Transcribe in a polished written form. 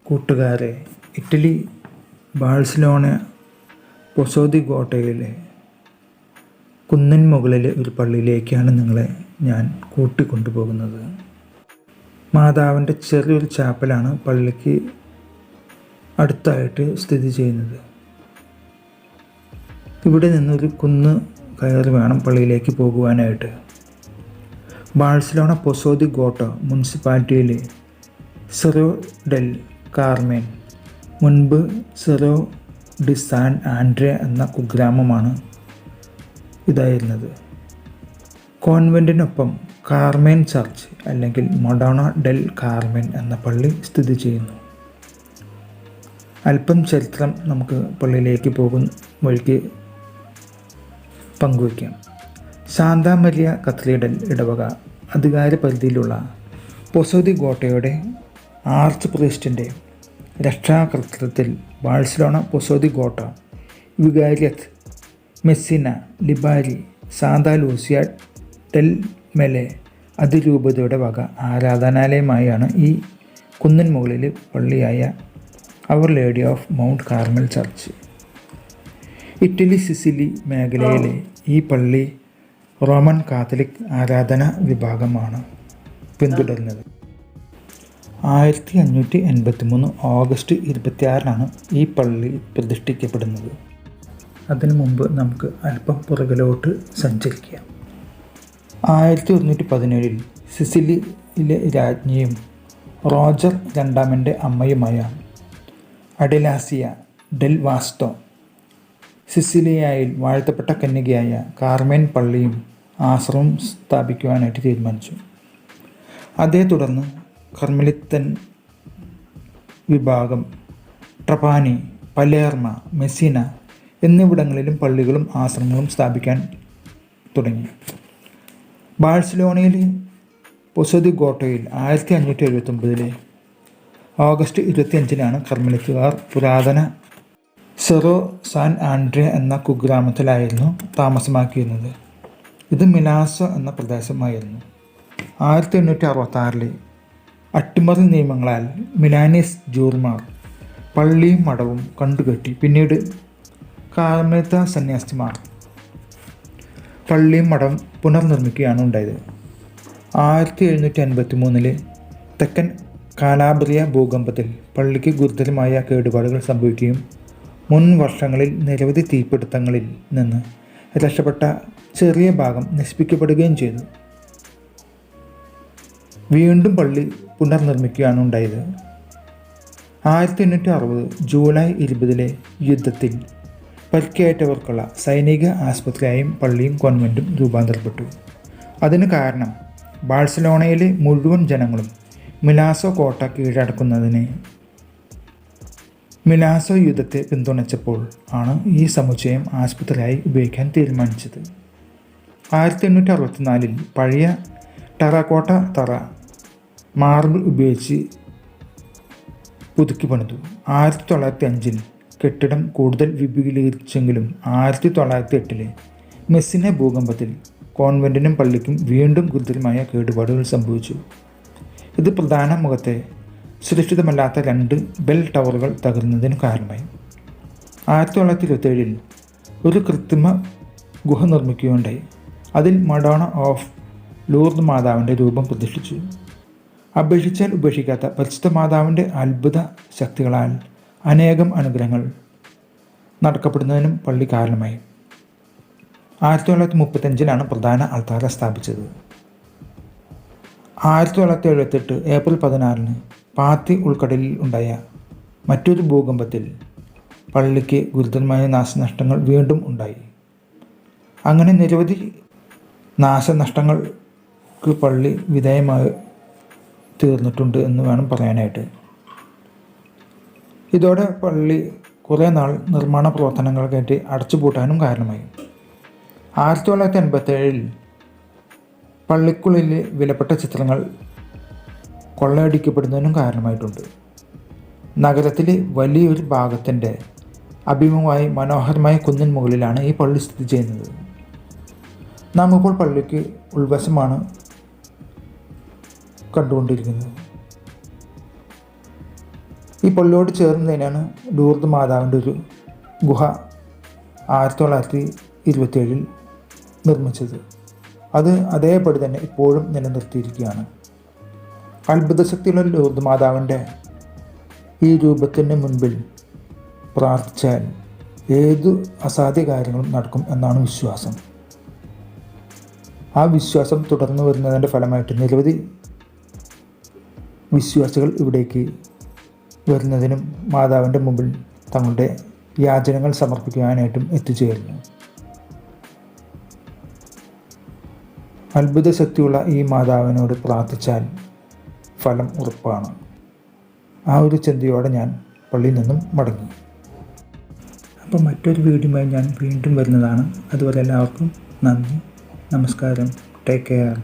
കൂട്ടുകാരെ, Italy Barcelona Pozzo the ഗോട്ടയിലെ കുന്നിൻ മുകളിലെ ഒരു പള്ളിയിലേക്കാണ് നിങ്ങളെ ഞാൻ കൂട്ടിക്കൊണ്ടുപോകുന്നത്. മാതാവിൻ്റെ ചെറിയൊരു ചാപ്പലാണ് പള്ളിക്ക് അടുത്തായിട്ട് സ്ഥിതി ചെയ്യുന്നത്. ഇവിടെ നിന്നൊരു കുന്ന് കയറി വേണം പള്ളിയിലേക്ക് പോകുവാനായിട്ട്. ബാഴ്സലോണ പൊസോ ദി ഗോട്ട മുനിസിപ്പാലിറ്റിയിലെ സെറോ ഡെൽ കാർമേൻ, മുൻപ് സെറോ ഡി സാൻ ആൻഡ്രെ എന്ന കുഗ്രാമമാണ് ഇതായിരുന്നത്. കോൺവെൻറ്റിനൊപ്പം കാർമേൻ ചർച്ച് അല്ലെങ്കിൽ മഡോണ ഡെൽ കാർമേൻ എന്ന പള്ളി സ്ഥിതി ചെയ്യുന്നു. അല്പം ചരിത്രം നമുക്ക് പള്ളിയിലേക്ക് പോകുന്ന വഴിക്ക് പങ്കുവയ്ക്കാം. സാന്താ മരിയ കത്തീഡ്രൽ ഇടവക അധികാര പരിധിയിലുള്ള പൊസോ ദി ഗോട്ടയുടെ ആർച്ച് പ്രീസ്റ്റിൻ്റെ രക്ഷാകർതൃത്വത്തിൽ ബാഴ്സലോണ പൊസോ ദി ഗോട്ട വികാരിയത്ത് Messina Lipari Santa Lucia del Mela അതിരൂപതയുടെ വക ആരാധനാലയമായാണ് ഈ കുന്നിൻ മുകളിൽ പള്ളിയായ Our Lady of Mount Carmel church. Italy Sicily മേഖലയിലെ ഈ പള്ളി റോമൻ കാത്തലിക് ആരാധനാ വിഭാഗമാണ് പിന്തുടരുന്നത്. 1583 ഓഗസ്റ്റ് 26 ഈ പള്ളി പ്രതിഷ്ഠിക്കപ്പെടുന്നത്. അതിനു മുമ്പ് നമുക്ക് അല്പം പുറകിലോട്ട് സഞ്ചരിക്കാം. 1117 സിസിലിയിലെ രാജ്ഞിയും റോജർ രണ്ടാമൻ്റെ അമ്മയുമായ അഡെലാസിയ ഡെൽ വാസ്തോ സിസിലിയയിൽ വാഴ്ത്തപ്പെട്ട കന്യകയായ കാർമേൻ പള്ളിയും ആശ്രമവും സ്ഥാപിക്കുവാനായിട്ട് തീരുമാനിച്ചു. അതേ തുടർന്ന് കർമ്മലിത്തൻ വിഭാഗം ട്രപാനി, പലേർമ, മെസ്സിന എന്നിവിടങ്ങളിലും പള്ളികളും ആശ്രമങ്ങളും സ്ഥാപിക്കാൻ തുടങ്ങി. ബാഴ്സലോണയിലെ പൊസോ ദി ഗോട്ടയിൽ 1579 ഓഗസ്റ്റ് 25 കർമ്മലിത്തുകാർ പുരാതന സെറോ സാൻ ആൻഡ്രെ എന്ന കുഗ്രാമത്തിലായിരുന്നു താമസമാക്കിയിരുന്നത്. ഇത് മിലാസോ എന്ന പ്രദേശമായിരുന്നു. 1866 അട്ടിമറി നിയമങ്ങളാൽ മിലാനീസ് ജൂർമാർ പള്ളിയും മഠവും കണ്ടുകെട്ടി. പിന്നീട് കാർമേത്ത സന്യാസിമാർ പള്ളിയും മഠം പുനർനിർമ്മിക്കുകയാണ് ഉണ്ടായത്. 1753 തെക്കൻ കാലാബ്രിയ ഭൂകമ്പത്തിൽ പള്ളിക്ക് ഗുരുതരമായ കേടുപാടുകൾ സംഭവിക്കുകയും മുൻ വർഷങ്ങളിൽ നിരവധി തീപിടുത്തങ്ങളിൽ നിന്ന് രക്ഷപ്പെട്ട ചെറിയ ഭാഗം നശിപ്പിക്കപ്പെടുകയും ചെയ്തു. വീണ്ടും പള്ളി പുനർനിർമ്മിക്കുകയാണ് ഉണ്ടായത്. 1860 ജൂലൈ 20 യുദ്ധത്തിൽ പരിക്കേറ്റവർക്കുള്ള സൈനിക ആശുപത്രിയായും പള്ളിയും കോൺവെൻറ്റും രൂപാന്തരപ്പെട്ടു. അതിന് കാരണം ബാഴ്സലോണയിലെ മുഴുവൻ ജനങ്ങളും മിലാസോ കോട്ട കീഴടക്കുന്നതിന് മിലാസോ യുദ്ധത്തെ പിന്തുണച്ചപ്പോൾ ആണ് ഈ സമുച്ചയം ആശുപത്രിയായി ഉപയോഗിക്കാൻ തീരുമാനിച്ചത്. 1864 പഴയ ടെറാക്കോട്ട തറ മാർബിൾ ഉപയോഗിച്ച് പുതുക്കി പണിതു. 1905 കെട്ടിടം കൂടുതൽ വിപുലീകരിച്ചെങ്കിലും 1908 മെസ്സിന ഭൂകമ്പത്തിൽ കോൺവെൻറ്റിനും പള്ളിക്കും വീണ്ടും ഗുരുതരമായ കേടുപാടുകൾ സംഭവിച്ചു. ഇത് പ്രധാന മുഖത്തെ സുരക്ഷിതമല്ലാത്ത 2 ബെൽ ടവറുകൾ തകരുന്നതിന് കാരണമായി. 1927 ഒരു കൃത്രിമ ഗുഹ നിർമ്മിക്കുകയുണ്ടായി. അതിൽ മഡോണ ഓഫ് ലൂർദ് മാതാവിൻ്റെ രൂപം പ്രതിഷ്ഠിച്ചു. അപേക്ഷിച്ചാൽ ഉപേക്ഷിക്കാത്ത പരിശുദ്ധ മാതാവിൻ്റെ അത്ഭുത ശക്തികളാൽ അനേകം അനുഗ്രഹങ്ങൾ നടക്കപ്പെടുന്നതിനും പള്ളി കാരണമായി. 1935 പ്രധാന അൾത്താര സ്ഥാപിച്ചത്. 1978 ഏപ്രിൽ 16 പാത്തി ഉൾക്കടലിൽ ഉണ്ടായ മറ്റൊരു ഭൂകമ്പത്തിൽ പള്ളിക്ക് ഗുരുതരമായ നാശനഷ്ടങ്ങൾ വീണ്ടും ഉണ്ടായി. അങ്ങനെ നിരവധി നാശനഷ്ടങ്ങൾക്ക് പള്ളി വിധേയമായി തീർന്നിട്ടുണ്ട് എന്ന് വേണം പറയാനായിട്ട്. ഇതോടെ പള്ളി കുറേ നാൾ നിർമ്മാണ പ്രവർത്തനങ്ങൾക്കായിട്ട് അടച്ചുപൂട്ടാനും കാരണമായി. 1987 പള്ളിക്കുള്ളിൽ വിലപ്പെട്ട ചിത്രങ്ങൾ കൊള്ളയടിക്കപ്പെടുന്നതിനും കാരണമായിട്ടുണ്ട്. നഗരത്തിലെ വലിയൊരു ഭാഗത്തിൻ്റെ അഭിമുഖമായി മനോഹരമായ കുന്നിൻ മുകളിലാണ് ഈ പള്ളി സ്ഥിതി ചെയ്യുന്നത്. നാം ഇപ്പോൾ പള്ളിക്ക് ഉൾവശമാണ് കണ്ടുകൊണ്ടിരിക്കുന്നത്. ഈ പള്ളിയോട് ചേർന്ന് തന്നെയാണ് ലൂർദ് മാതാവിൻ്റെ ഒരു ഗുഹ 1927 നിർമ്മിച്ചത്. അത് അതേപടി തന്നെ ഇപ്പോഴും നിലനിർത്തിയിരിക്കുകയാണ്. അത്ഭുതശക്തിയുള്ള ലൂർദ് മാതാവിൻ്റെ ഈ രൂപത്തിന് മുൻപിൽ പ്രാർത്ഥിച്ചാൽ ഏതു അസാധ്യ കാര്യങ്ങളും നടക്കും എന്നാണ് വിശ്വാസം. ആ വിശ്വാസം തുടർന്നു വരുന്നതിൻ്റെ ഫലമായിട്ട് നിരവധി വിശ്വാസികൾ ഇവിടേക്ക് വരുന്നതിനും മാതാവിൻ്റെ മുമ്പിൽ തങ്ങളുടെ യാചനകൾ സമർപ്പിക്കുവാനായിട്ടും എത്തിച്ചേരുന്നു. അത്ഭുത ശക്തിയുള്ള ഈ മാതാവിനോട് പ്രാർത്ഥിച്ചാൽ ഫലം ഉറപ്പാണ്. ആ ഒരു ചിന്തയോടെ ഞാൻ പള്ളിയിൽ നിന്നും മടങ്ങി. അപ്പോൾ മറ്റൊരു വീഡിയോയുമായി ഞാൻ വീണ്ടും വരുന്നതാണ്. അതുവരെ എല്ലാവർക്കും നന്ദി, നമസ്കാരം, ടേക്ക് കെയർ.